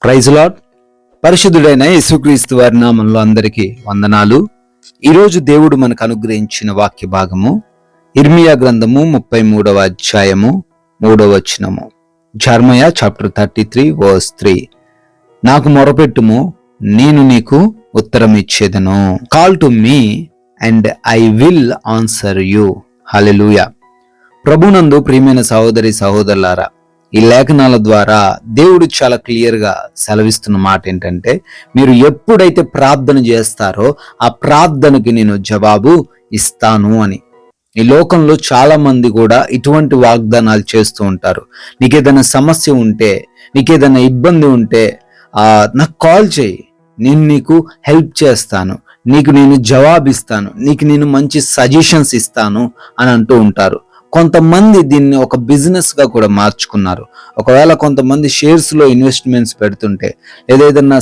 Praise lord. పరిశుద్ధుడైన యేసుక్రీస్తు వారి నామంలో అందరికీ వందనాలు. ఈరోజు దేవుడు మనకు అనుగ్రహించిన వాక్య భాగము ఇర్మియా గ్రంథము 33వ అధ్యాయము 3వ వచనము. Jeremiah chapter 33 verse 3. నాకు మొరపెట్టుము, నేను నీకు ఉత్తరం ఇచ్చేదను. Call to me and I will answer you. Hallelujah. ప్రభునందు ప్రియమైన సహోదరి సహోదరులారా, ఈ లేఖనాల ద్వారా దేవుడు చాలా క్లియర్గా సెలవిస్తున్న మాట ఏంటంటే, మీరు ఎప్పుడైతే ప్రార్థన చేస్తారో ఆ ప్రార్థనకి నేను జవాబు ఇస్తాను అని. ఈ లోకంలో చాలా మంది కూడా ఇటువంటి వాగ్దానాలు చేస్తూ ఉంటారు. నీకేదైనా సమస్య ఉంటే, నీకేదైనా ఇబ్బంది ఉంటే నాకు కాల్ చేయి, నేను నీకు హెల్ప్ చేస్తాను, నీకు నేను జవాబిస్తాను, నీకు నేను మంచి సజెషన్స్ ఇస్తాను అని అంటూ ఉంటారు. కొంతమంది దీన్ని ఒక బిజినెస్ గా కూడా మార్చుకున్నారు. ఒకవేళ కొంతమంది షేర్స్ లో ఇన్వెస్ట్మెంట్స్ పెడుతుంటే, లేదా ఏదన్నా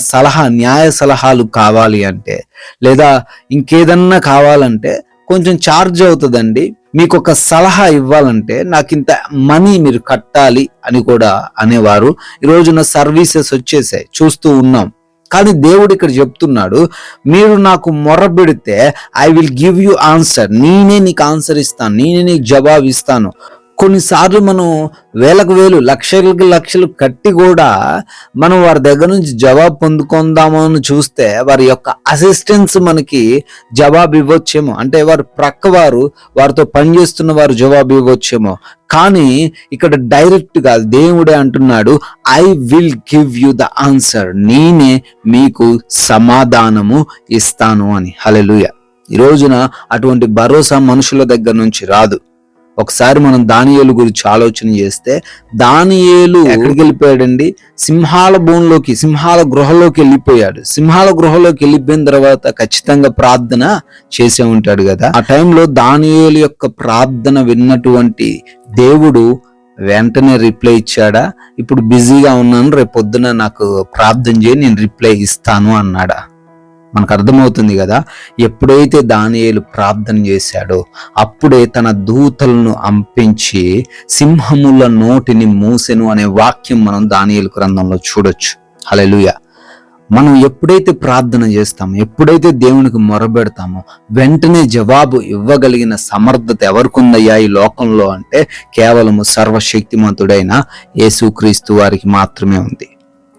న్యాయ సలహాలు కావాలి అంటే, లేదా ఇంకేదన్నా కావాలంటే కొంచెం ఛార్జ్ అవుతుందండి, మీకు ఒక సలహా ఇవ్వాలంటే నాకు ఇంత మనీ మీరు కట్టాలి అని కూడా అనేవారు. ఈ రోజున సర్వీసెస్ వచ్చేసాయి, చూస్తూ ఉన్నాం. కానీ దేవుడు ఇక్కడ చెప్తున్నాడు, మీరు నాకు మొరబెడితే I will give you answer. నేనే నీకు ఆన్సర్ ఇస్తాను, నేనే నీకు జవాబు ఇస్తాను. కొన్నిసార్లు మనం వేలకు వేలు, లక్షలకు లక్షలు కట్టి కూడా మనం వారి దగ్గర నుంచి జవాబు పొందుకుందామని చూస్తే వారి యొక్క అసిస్టెన్స్ మనకి జవాబు ఇవ్వచ్చేమో, అంటే వారు ప్రక్క వారితో పనిచేస్తున్న వారు జవాబు ఇవ్వచ్చేమో. కానీ ఇక్కడ డైరెక్ట్ గా దేవుడే అంటున్నాడు, I will give you the answer. నేనే మీకు సమాధానము ఇస్తాను అని. హల్లెలూయా. ఈ రోజున అటువంటి భరోసా మనుషుల దగ్గర నుంచి రాదు. ఒకసారి మనం దానియేలు గురించి ఆలోచన చేస్తే, దానియేలు ఎక్కడికి వెళ్ళిపోయాడండి? సింహాల గృహలోకి వెళ్ళిపోయాడు. సింహాల గృహలోకి వెళ్ళిపోయిన తర్వాత ఖచ్చితంగా ప్రార్థన చేసే ఉంటాడు కదా. ఆ టైంలో దానియేలు యొక్క ప్రార్థన విన్నటువంటి దేవుడు వెంటనే రిప్లై ఇచ్చాడా? ఇప్పుడు బిజీగా ఉన్నాను, రేపు పొద్దున నాకు ప్రార్థన చేయి, నేను రిప్లై ఇస్తాను అన్నాడా? మనకు అర్థమవుతుంది కదా. ఎప్పుడైతే దానియేలు ప్రార్థన చేశాడో అప్పుడే తన దూతలను అంపించి సింహముల నోటిని మూసెను అనే వాక్యం మనం దానియేలు గ్రంథంలో చూడొచ్చు. హల్లెలూయా. మనం ఎప్పుడైతే ప్రార్థన చేస్తామో, ఎప్పుడైతే దేవునికి మొరబెడతామో వెంటనే జవాబు ఇవ్వగలిగిన సమర్థత ఎవరికి ఉందయ్యా ఈ లోకంలో అంటే, కేవలము సర్వశక్తిమంతుడైన యేసుక్రీస్తు వారికి మాత్రమే ఉంది.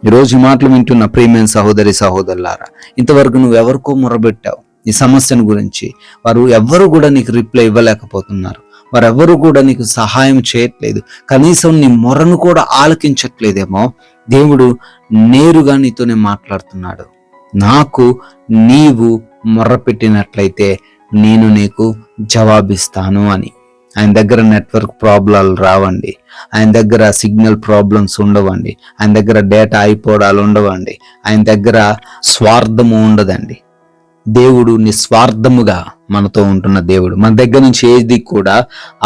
ఈరోజు ఈ మాటలు వింటున్న ప్రియమైన సహోదరి సహోదరులారా, ఇంతవరకు నువ్వు ఎవరికో మొరబెట్టావు ఈ సమస్యను గురించి, వారు ఎవ్వరు కూడా నీకు రిప్లై ఇవ్వలేకపోతున్నారు, వారెవ్వరూ కూడా నీకు సహాయం చేయట్లేదు, కనీసం నీ మొరను కూడా ఆలకించట్లేదేమో. దేవుడు నేరుగా నీతోనే మాట్లాడుతున్నాడు. నాకు నీవు మొర్రపెట్టినట్లయితే నేను నీకు జవాబిస్తాను అని. ఆయన దగ్గర నెట్వర్క్ ప్రాబ్లాలు రావండి, ఆయన దగ్గర సిగ్నల్ ప్రాబ్లమ్స్ ఉండవండి, ఆయన దగ్గర డేటా అయిపోవడాలు ఉండవండి, ఆయన దగ్గర స్వార్థము ఉండదండి. దేవుడు నిస్వార్థముగా మనతో ఉంటున్న దేవుడు. మన దగ్గర నుంచి ఏది కూడా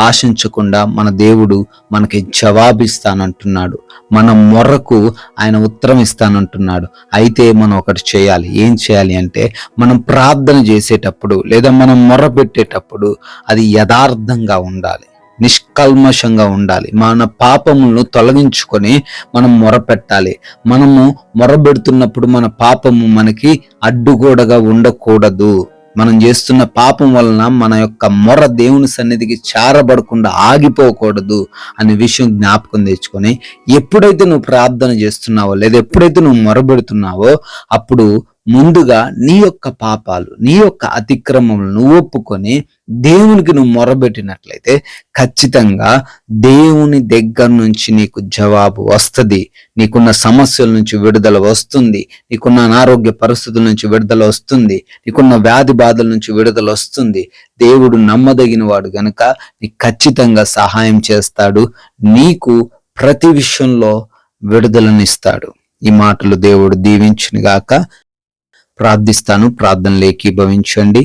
ఆశించకుండా మన దేవుడు మనకి జవాబిస్తానంటున్నాడు. మన మొర్రకు ఆయన ఉత్తరం ఇస్తానంటున్నాడు. అయితే మనం ఒకటి చేయాలి. ఏం చేయాలి అంటే, మనం ప్రార్థన చేసేటప్పుడు లేదా మనం మొర్ర పెట్టేటప్పుడు అది యథార్థంగా ఉండాలి, నిష్కల్మషంగా ఉండాలి. మన పాపములను తొలగించుకొని మనం మొరపెట్టాలి. మనము మొరబెడుతున్నప్పుడు మన పాపము మనకి అడ్డుగోడగా ఉండకూడదు. మనం చేస్తున్న పాపం వలన మన యొక్క మొర దేవుని సన్నిధికి చేరబడకుండా ఆగిపోకూడదు అనే విషయం జ్ఞాపకం తెచ్చుకొని, ఎప్పుడైతే నువ్వు ప్రార్థన చేస్తున్నావో లేదా ఎప్పుడైతే నువ్వు మొరబెడుతున్నావో అప్పుడు ముందుగా నీ యొక్క పాపాలు, నీ యొక్క అతిక్రమములను ఒప్పుకొని దేవునికి నువ్వు మొరబెట్టినట్లయితే ఖచ్చితంగా దేవుని దగ్గర నుంచి నీకు జవాబు వస్తుంది. నీకున్న సమస్యల నుంచి విడుదల వస్తుంది, నీకున్న అనారోగ్య పరిస్థితుల నుంచి విడుదల వస్తుంది, నీకున్న వ్యాధి బాధల నుంచి విడుదల వస్తుంది. దేవుడు నమ్మదగిన వాడు గనుక నీకు ఖచ్చితంగా సహాయం చేస్తాడు, నీకు ప్రతి విషయంలో విడుదలనిస్తాడు. ఈ మాటలు దేవుడు దీవించునుగాక. ప్రార్థిస్తాను, ప్రార్థనలు ఏకీభవించండి.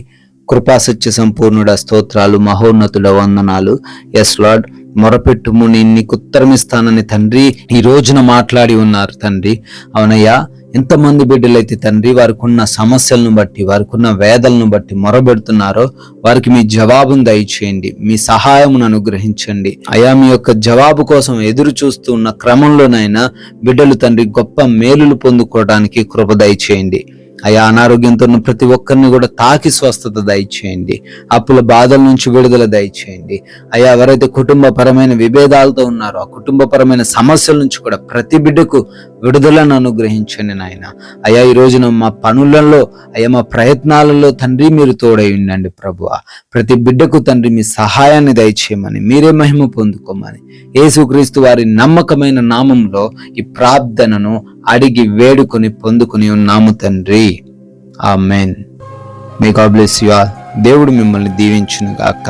కృపాసత్య సంపూర్ణుడ స్తోత్రాలు, మహోన్నతుడ వందనాలు. ఎస్ లార్డ్, మొరపెట్టుము, నేను నీకు ఉత్తరమిస్తానని తండ్రి ఈ రోజున మాట్లాడి ఉన్నారు తండ్రి. అవునయ్యా, ఎంతమంది బిడ్డలైతే తండ్రి వారికి ఉన్న సమస్యలను బట్టి, వారికి ఉన్న వేదలను బట్టి మొరబెడుతున్నారో వారికి మీ జవాబును దయచేయండి, మీ సహాయమును అనుగ్రహించండి అయా. మీ యొక్క జవాబు కోసం ఎదురు చూస్తూ ఉన్న క్రమంలోనైనా బిడ్డలు తండ్రి గొప్ప మేలులు పొందుకోవడానికి కృప దయచేయండి అయా. అనారోగ్యంతో ఉన్న ప్రతి ఒక్కరిని కూడా తాకి స్వస్థత దయచేయండి, అప్పుల బాధల నుంచి విడుదల దయచేయండి అయా. ఎవరైతే కుటుంబపరమైన విభేదాలతో ఉన్నారో ఆ కుటుంబపరమైన సమస్యల నుంచి కూడా ప్రతి బిడ్డకు విడుదలను అనుగ్రహించండి నాయన అయా. ఈ రోజున మా పనులలో అయా, మా ప్రయత్నాలలో తండ్రి మీరు తోడై ఉండండి ప్రభువా. ప్రతి బిడ్డకు తండ్రి మీ సహాయాన్ని దయచేయమని, మీరే మహిమ పొందుకోమని యేసుక్రీస్తు వారి నమ్మకమైన నామంలో ఈ ప్రార్థనను అడిగి వేడుకొని పొందుకుని ఉన్నాము తండ్రి. Amen. May God bless you all. దేవుడు మిమ్మల్ని దీవించును గాక.